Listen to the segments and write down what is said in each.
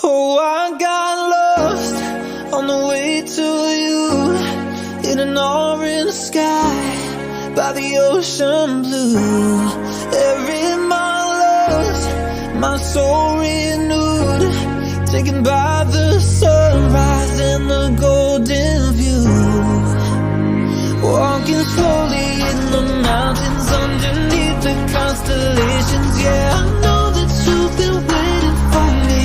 Oh, I got lost on the way to you, in an orange sky by the ocean blue. Every mile lost, my soul renewed, taken by the sunrise and the golden view. Walking slowly in the mountains underneath the constellations. Yeah, I know that you've been waiting for me.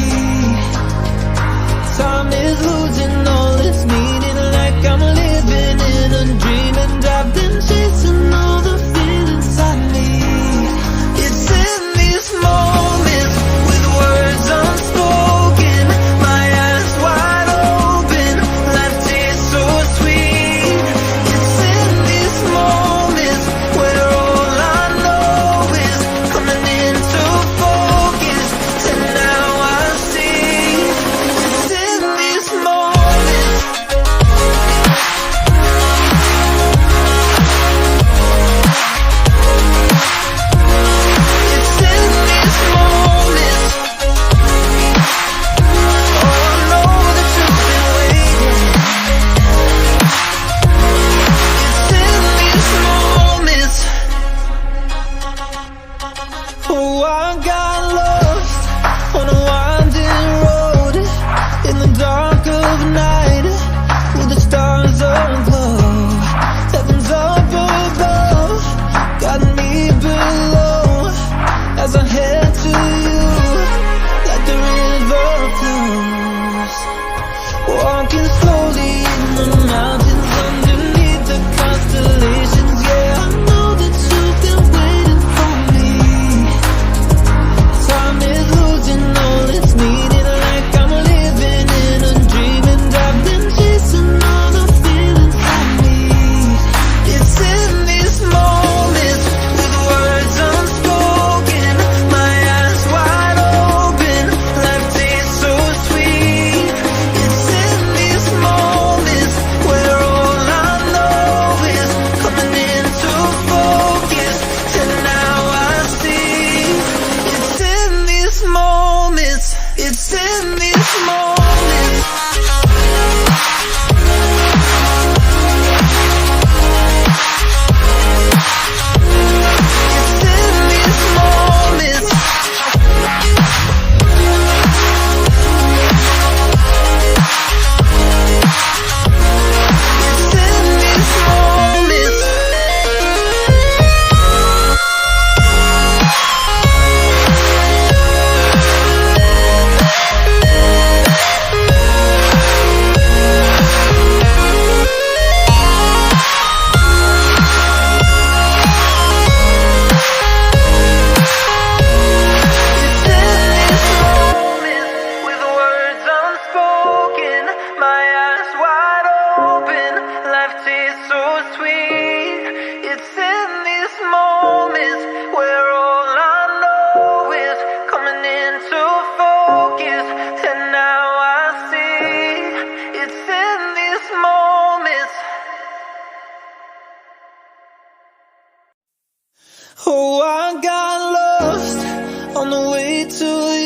Time is losing all its meaning, like I'm living in a dream, and I've been chasing all the feelings I need. It's in these moments with words unspoken, my eyes wide open, life tastes so sweet. It's in these moments where all I know is coming into focus, and now I see. It's in these moments. It's in these moments. Oh, I know that you've been waiting. It's in these moments. Oh, I got lost on a winding road in the dark of night, with the stars aglow. Heaven's up above, got me below, as I head to you like the river flows. Walking slowly in the mountains underneath the constellations. Yeah, I know that you've been waiting for me. Time is losing all its meaning, like I'm living in a dream, and I've been chasing all the feelings I need. It's in these moments with words unspoken, my eyes wide open, life tastes so sweet. It's in these moments where all I know is coming into focus, and now I see. It's in these moments. It's in these moments. It's in these moments. It's in these moments. It's in these moments with words unspoken, my eyes wide open, life tastes so sweet.